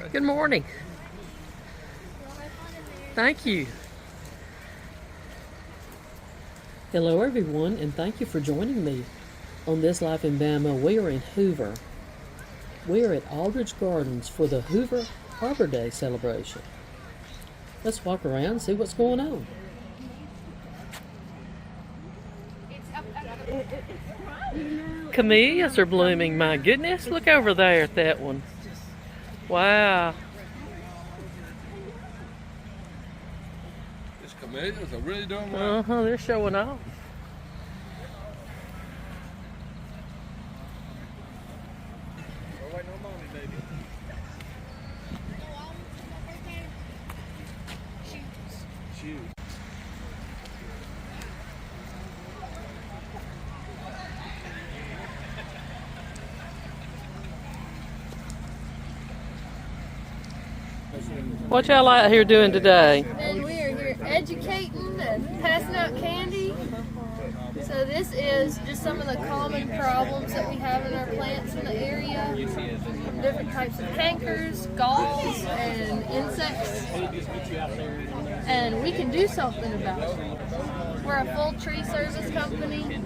Good morning. Thank you. Hello everyone, and thank you for joining me on This Life in Bama. We are in Hoover. We are at Aldridge Gardens for the Hoover Arbor Day celebration. Let's walk around and see what's going on. Camellias are blooming. My goodness, look over there at that one. Wow. These camellias are really doing well. They're showing off. We're waiting on mommy, baby. Shoes. What y'all out here doing today? And we are here educating and passing out candy. So this is just some of the common problems that we have in our plants in the area. Different types of cankers, galls, and insects. And we can do something about it. We're a full tree service company.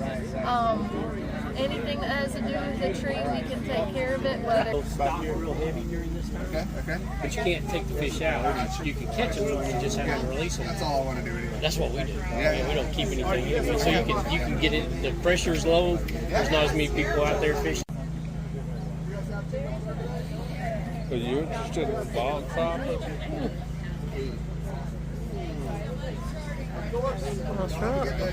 Anything that has to do with the tree, we can take care of it. They'll stop real heavy during this time. Okay. But you can't take the fish out. You can catch them and just have them release them. That's all I want to do anyway. That's what we do. Yeah. We don't keep anything anyway. So you can get it. The pressure's low. There's not as many people out there fishing. So you interested in bog tropics? That's right.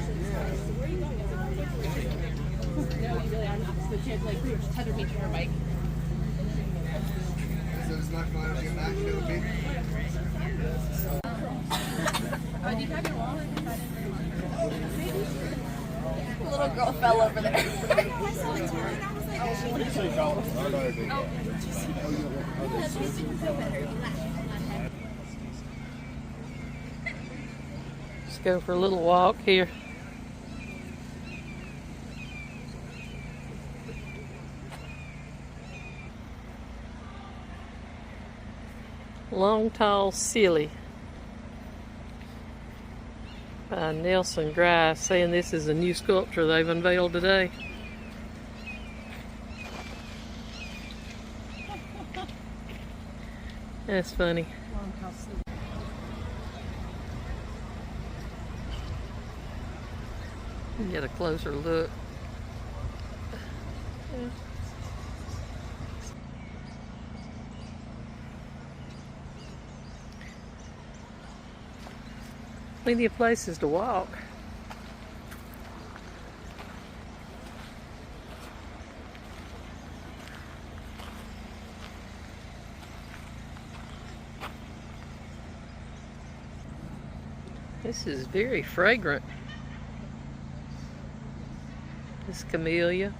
So it's not going to get back to the beach? Little girl fell over there. Let's go for a little walk here. Long Tall Silly by Nelson Grice, saying this is a new sculpture they've unveiled today. That's funny. Get a closer look. Plenty of places to walk. This is very fragrant. This camellia.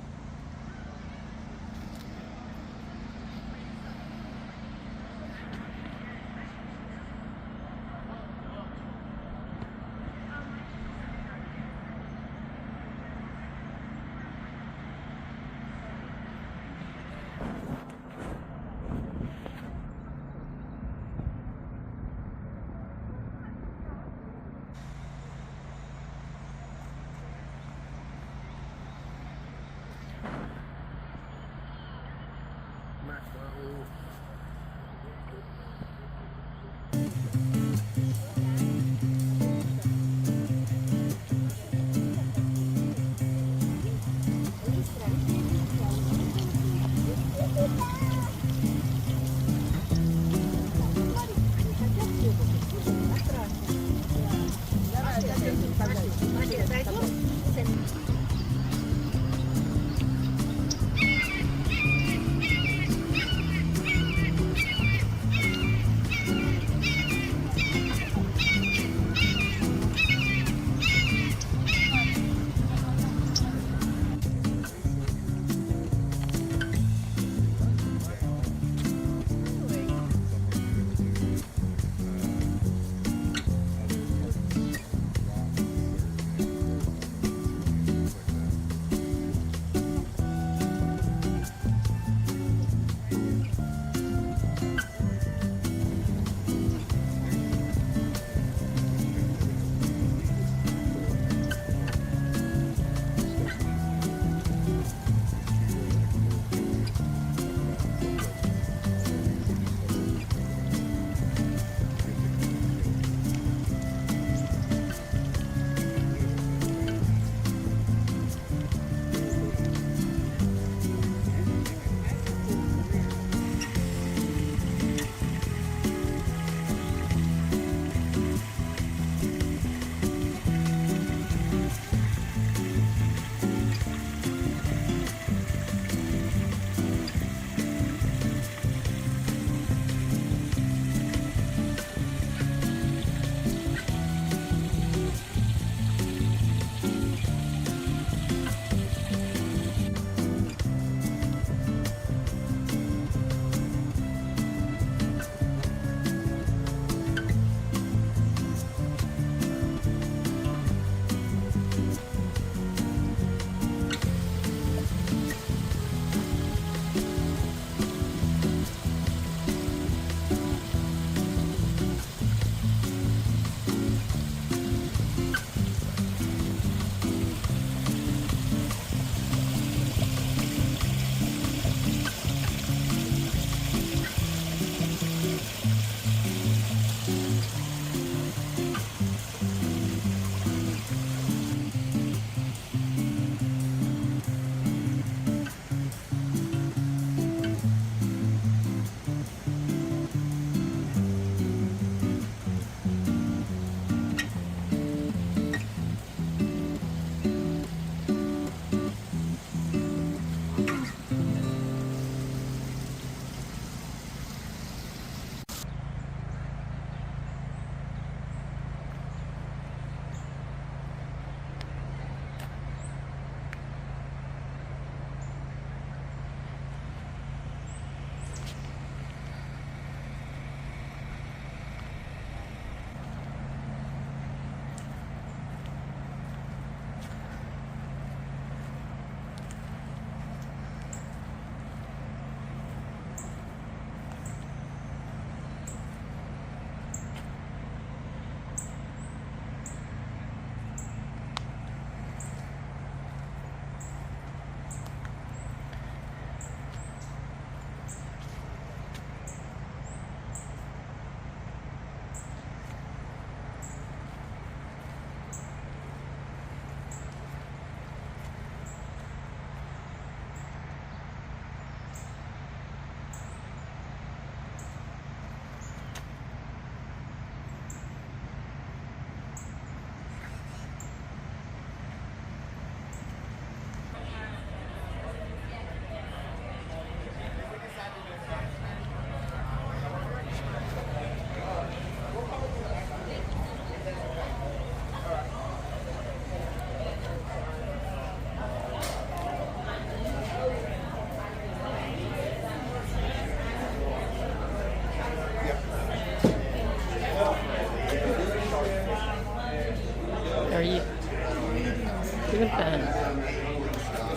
Doing fine.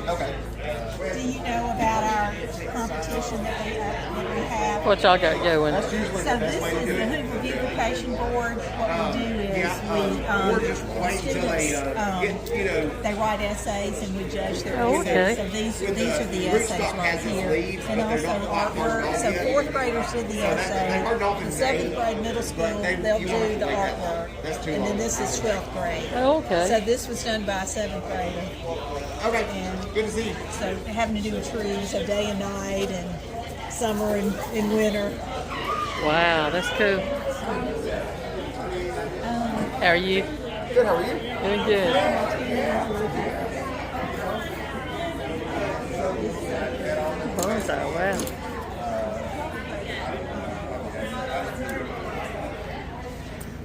Okay. Do you know about our competition that we have? What y'all got going? That's usually So the best this way to is do the it. Hoover Beautification Board. What we do is Or just wait until they students, they write essays and we judge their Oh, essays. okay. So these are the essays right here. And also artwork. So fourth graders did the essay. In seventh grade, middle school, they'll do the artwork. And then this is 12th grade. Oh, okay. So this was done by a seventh grader. Okay. And Good to see you. so having to do with trees, so day and night and summer and winter. Wow, that's cool. How are you? Good. How are you? Doing good. Bonsai, wow.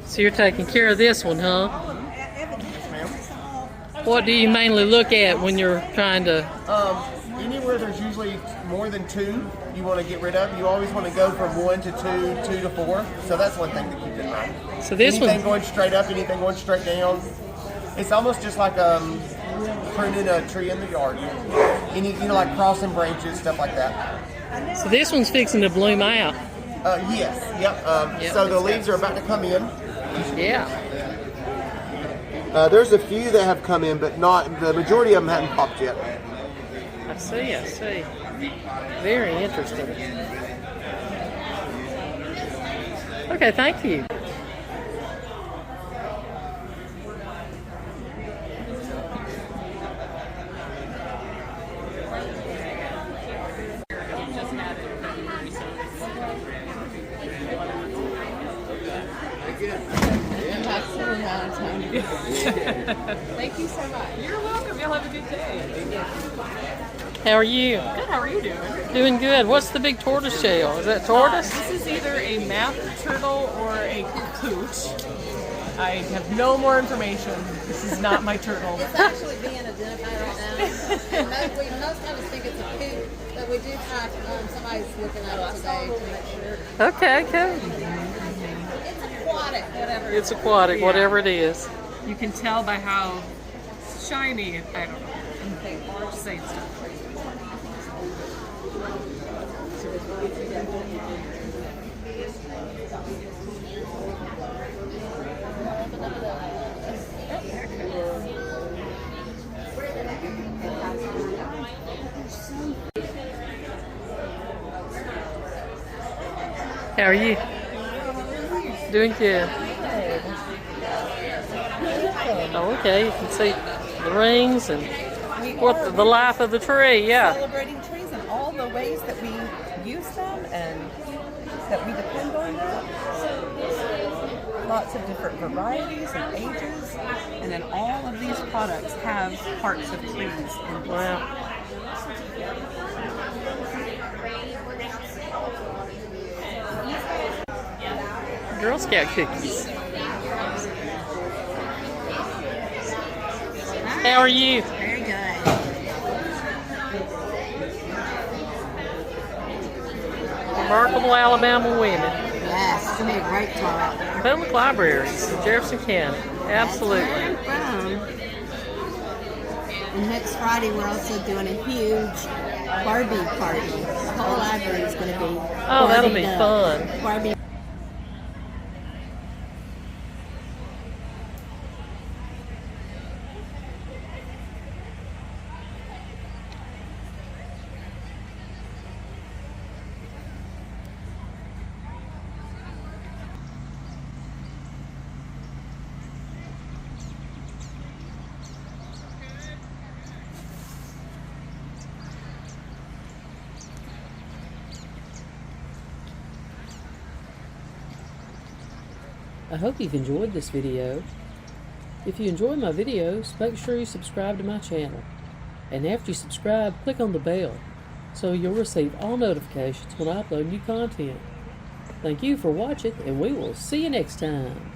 So you're taking care of this one, huh? What do you mainly look at when you're trying to... Anywhere there's usually more than two you want to get rid of, you always want to go from 1 to 2, 2 to 4. So that's one thing to keep in mind. So this Anything one... going straight up, anything going straight down. It's almost just like pruning a tree in the yard. Like crossing branches, stuff like that. So this one's fixing to bloom out. Yes, yep. Yep. So the leaves are about to come in. Yeah. There's a few that have come in, but not the majority of them haven't popped yet. I see. Very interesting. Okay, thank you. Thank you so much. You're welcome. You'll have a good day. How are you? Good. How are you doing? Doing good. What's the big tortoise shell? Is that tortoise? This is either a map turtle or a coot. I have no more information. This is not my turtle. It's actually being identified right now. And most of us think it's a coot, but we do have somebody's looking at it today to make sure. Okay, cool. It's aquatic, whatever. It's aquatic, Yeah. whatever it is. You can tell by how shiny. I don't know. I'm just saying stuff. How are you? Doing good. Oh, okay. You can see the rings and what the life of the tree. Yeah. Celebrating trees and all the ways that we use them and that we depend on them. Lots of different varieties and ages, and then all of these products have parts of trees in them. Wow. Girl Scout cookies. How are you? Very good. Remarkable Alabama women. Yes, it's going to be a great talk. Public libraries in Jefferson County. Absolutely. And next Friday, we're also doing a huge Barbie party. The whole library is going to be. Oh, that'll be fun. Barbie. I hope you've enjoyed this video. If you enjoy my videos, make sure you subscribe to my channel. And after you subscribe, click on the bell so you'll receive all notifications when I upload new content. Thank you for watching, and we will see you next time.